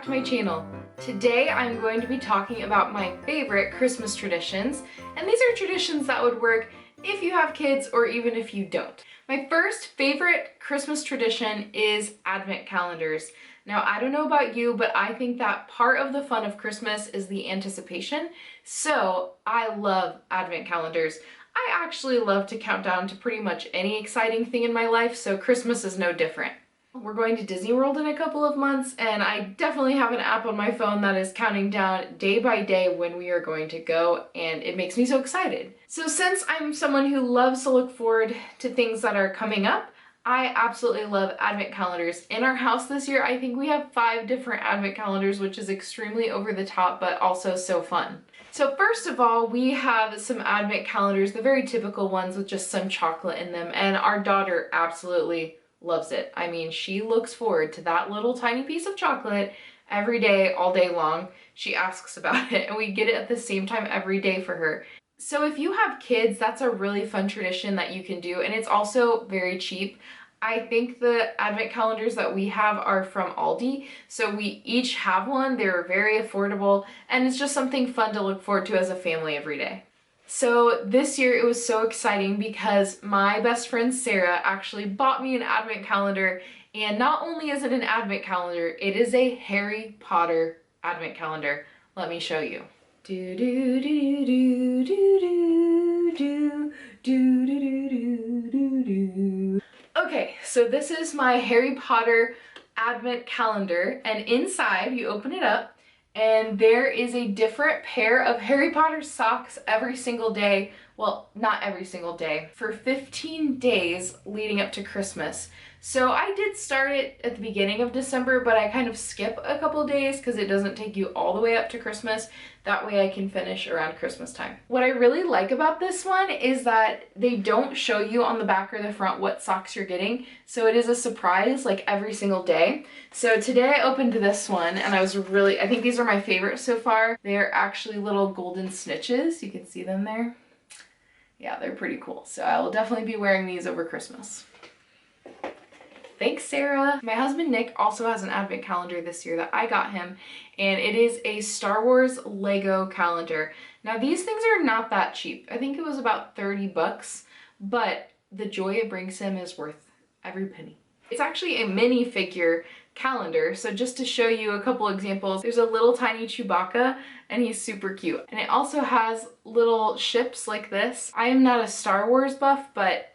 to my channel. Today I'm going to be talking about my favorite Christmas traditions, and these are traditions that would work if you have kids or even if you don't. My first favorite Christmas tradition is Advent calendars. Now, I don't know about you, but I think that part of the fun of Christmas is the anticipation, so I love Advent calendars. I actually love to count down to pretty much any exciting thing in my life, so Christmas is no different. We're going to Disney World in a couple of months, and I definitely have an app on my phone that is counting down day by day when we are going to go, and it makes me so excited. So since I'm someone who loves to look forward to things that are coming up, I absolutely love Advent calendars. In our house this year, I think we have 5 different Advent calendars, which is extremely over the top, but also so fun. So first of all, we have some Advent calendars, the very typical ones with just some chocolate in them, and our daughter absolutely loves it. I mean, she looks forward to that little tiny piece of chocolate every day, all day long. She asks about it, and we get it at the same time every day for her. So if you have kids, that's a really fun tradition that you can do, and it's also very cheap. I think the Advent calendars that we have are from Aldi, so we each have one. They're very affordable, and it's just something fun to look forward to as a family every day. So this year it was so exciting because my best friend Sarah actually bought me an Advent calendar, and not only is it an Advent calendar, it is a Harry Potter Advent calendar. Let me show you. Do do do do do do do do do do do do. Okay, so this is my Harry Potter Advent calendar, and inside you open it up and there is a different pair of Harry Potter socks every single day. Well, not every single day, for 15 days leading up to Christmas. So I did start it at the beginning of December, but I kind of skip a couple days because it doesn't take you all the way up to Christmas. That way I can finish around Christmas time. What I really like about this one is that they don't show you on the back or the front what socks you're getting. So it is a surprise like every single day. So today I opened this one and I think these are my favorite so far. They're actually little golden snitches. You can see them there. Yeah, they're pretty cool. So I will definitely be wearing these over Christmas. Thanks, Sarah. My husband Nick also has an Advent calendar this year that I got him, and it is a Star Wars Lego calendar. Now these things are not that cheap. I think it was about 30 bucks, but the joy it brings him is worth every penny. It's actually a minifigure calendar, so just to show you a couple examples, there's a little tiny Chewbacca and he's super cute. And it also has little ships like this. I am not a Star Wars buff, but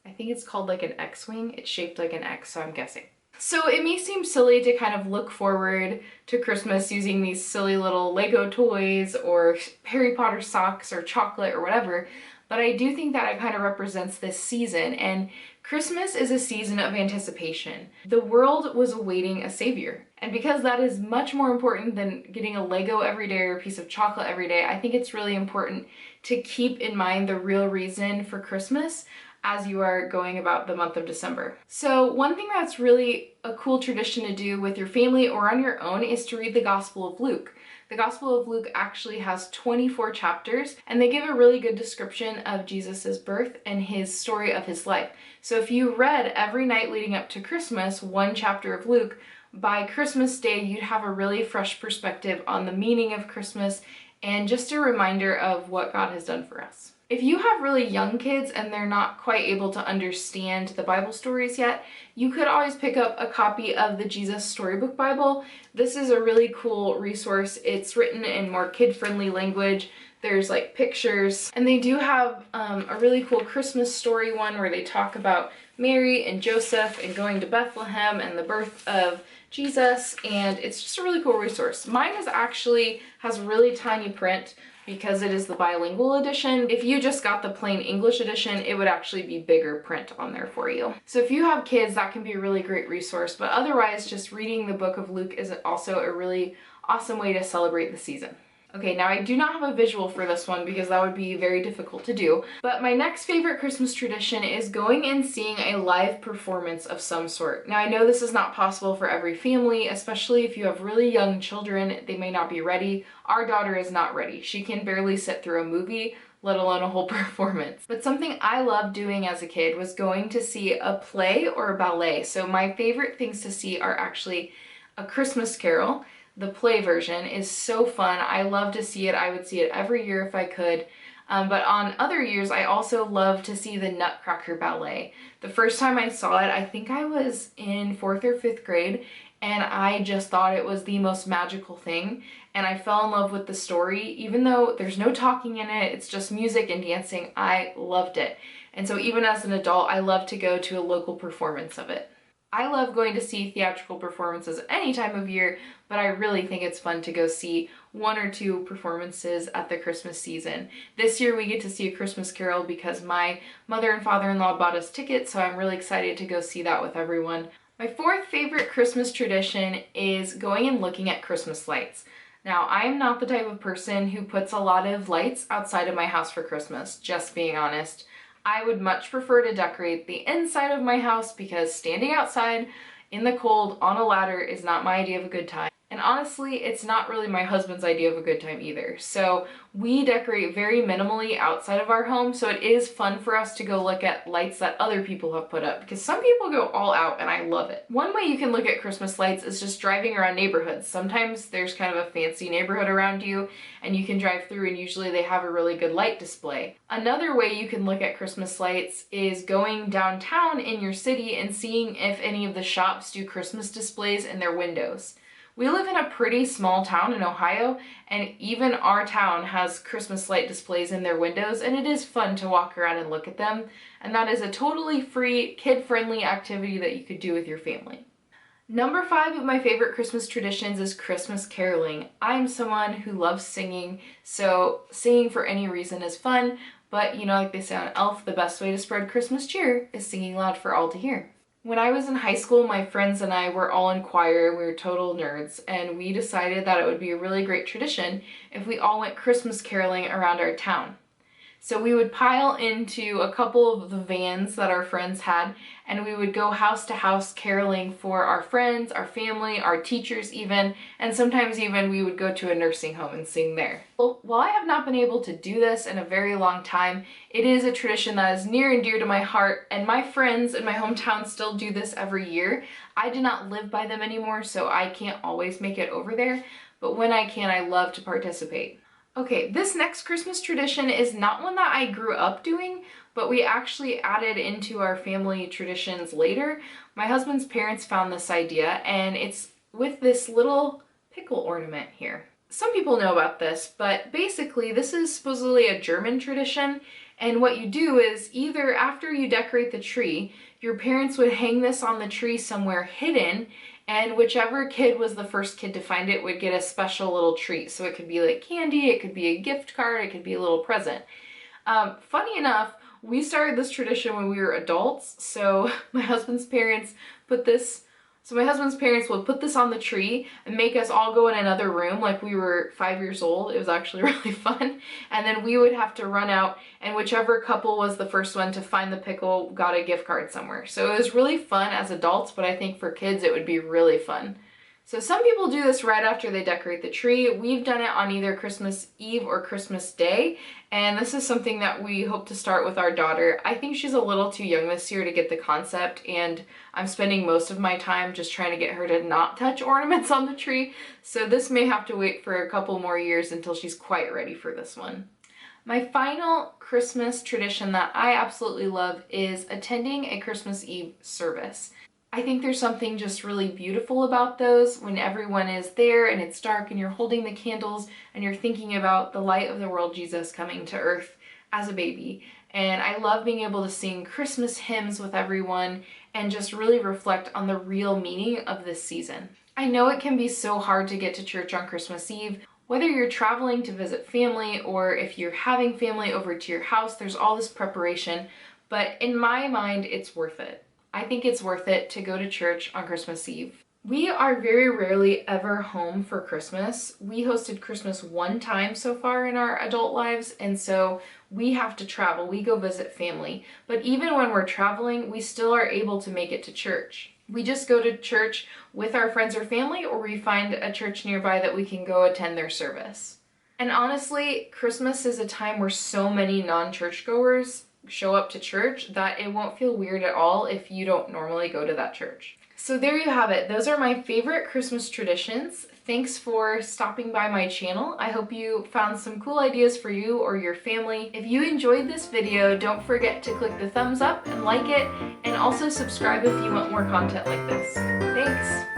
I think it's called like an X-Wing. It's shaped like an X, so I'm guessing. So it may seem silly to kind of look forward to Christmas using these silly little Lego toys or Harry Potter socks or chocolate or whatever, but I do think that it kind of represents this season, and Christmas is a season of anticipation. The world was awaiting a savior, and because that is much more important than getting a Lego every day or a piece of chocolate every day, I think it's really important to keep in mind the real reason for Christmas as you are going about the month of December. So one thing that's really a cool tradition to do with your family or on your own is to read the Gospel of Luke. The Gospel of Luke actually has 24 chapters, and they give a really good description of Jesus's birth and his story of his life. So if you read every night leading up to Christmas one chapter of Luke, by Christmas Day you'd have a really fresh perspective on the meaning of Christmas and just a reminder of what God has done for us. If you have really young kids and they're not quite able to understand the Bible stories yet, you could always pick up a copy of the Jesus Storybook Bible. This is a really cool resource. It's written in more kid-friendly language. There's like pictures, and they do have a really cool Christmas story one where they talk about Mary and Joseph and going to Bethlehem and the birth of Jesus, and it's just a really cool resource. Mine has really tiny print because it is the bilingual edition. If you just got the plain English edition, it would actually be bigger print on there for you. So if you have kids, that can be a really great resource, but otherwise just reading the book of Luke is also a really awesome way to celebrate the season. Okay, now I do not have a visual for this one because that would be very difficult to do, but my next favorite Christmas tradition is going and seeing a live performance of some sort. Now I know this is not possible for every family, especially if you have really young children. They may not be ready. Our daughter is not ready. She can barely sit through a movie, let alone a whole performance. But something I loved doing as a kid was going to see a play or a ballet. So my favorite things to see are actually A Christmas Carol, the play version, is so fun. I love to see it. I would see it every year if I could. But on other years, I also love to see the Nutcracker Ballet. The first time I saw it, I think I was in 4th or 5th grade, and I just thought it was the most magical thing. And I fell in love with the story. Even though there's no talking in it, it's just music and dancing, I loved it. And so even as an adult, I love to go to a local performance of it. I love going to see theatrical performances any time of year, but I really think it's fun to go see 1 or 2 performances at the Christmas season. This year we get to see A Christmas Carol because my mother and father-in-law bought us tickets, so I'm really excited to go see that with everyone. My 4th favorite Christmas tradition is going and looking at Christmas lights. Now, I am not the type of person who puts a lot of lights outside of my house for Christmas, just being honest. I would much prefer to decorate the inside of my house because standing outside in the cold on a ladder is not my idea of a good time. And honestly, it's not really my husband's idea of a good time either. So we decorate very minimally outside of our home, so it is fun for us to go look at lights that other people have put up because some people go all out and I love it. One way you can look at Christmas lights is just driving around neighborhoods. Sometimes there's kind of a fancy neighborhood around you and you can drive through and usually they have a really good light display. Another way you can look at Christmas lights is going downtown in your city and seeing if any of the shops do Christmas displays in their windows. We live in a pretty small town in Ohio, and even our town has Christmas light displays in their windows, and it is fun to walk around and look at them, and that is a totally free, kid-friendly activity that you could do with your family. Number 5 of my favorite Christmas traditions is Christmas caroling. I'm someone who loves singing, so singing for any reason is fun, but you know, like they say on Elf, the best way to spread Christmas cheer is singing loud for all to hear. When I was in high school, my friends and I were all in choir. We were total nerds, and we decided that it would be a really great tradition if we all went Christmas caroling around our town. So we would pile into a couple of the vans that our friends had, and we would go house to house caroling for our friends, our family, our teachers even, and sometimes even we would go to a nursing home and sing there. Well, while I have not been able to do this in a very long time, it is a tradition that is near and dear to my heart, and my friends in my hometown still do this every year. I do not live by them anymore, so I can't always make it over there, but when I can, I love to participate. Okay, this next Christmas tradition is not one that I grew up doing, but we actually added into our family traditions later. My husband's parents found this idea, and it's with this little pickle ornament here. Some people know about this, but basically this is supposedly a German tradition, and what you do is either after you decorate the tree, your parents would hang this on the tree somewhere hidden, and whichever kid was the first kid to find it would get a special little treat. So it could be like candy, it could be a gift card, it could be a little present. Funny enough, we started this tradition when we were adults. So my husband's parents would put this on the tree and make us all go in another room like we were 5 years old. It was actually really fun. And then we would have to run out, and whichever couple was the first one to find the pickle got a gift card somewhere. So it was really fun as adults, but I think for kids it would be really fun. So some people do this right after they decorate the tree. We've done it on either Christmas Eve or Christmas Day, and this is something that we hope to start with our daughter. I think she's a little too young this year to get the concept, and I'm spending most of my time just trying to get her to not touch ornaments on the tree, so this may have to wait for a couple more years until she's quite ready for this one. My final Christmas tradition that I absolutely love is attending a Christmas Eve service. I think there's something just really beautiful about those when everyone is there and it's dark and you're holding the candles and you're thinking about the light of the world, Jesus, coming to earth as a baby. And I love being able to sing Christmas hymns with everyone and just really reflect on the real meaning of this season. I know it can be so hard to get to church on Christmas Eve. Whether you're traveling to visit family or if you're having family over to your house, there's all this preparation, but in my mind, it's worth it. I think it's worth it to go to church on Christmas Eve. We are very rarely ever home for Christmas. We hosted Christmas one time so far in our adult lives, and so we have to travel. We go visit family. But even when we're traveling, we still are able to make it to church. We just go to church with our friends or family, or we find a church nearby that we can go attend their service. And honestly, Christmas is a time where so many non-churchgoers show up to church that it won't feel weird at all if you don't normally go to that church. So there you have it. Those are my favorite Christmas traditions. Thanks for stopping by my channel. I hope you found some cool ideas for you or your family. If you enjoyed this video, don't forget to click the thumbs up and like it, and also subscribe if you want more content like this. Thanks!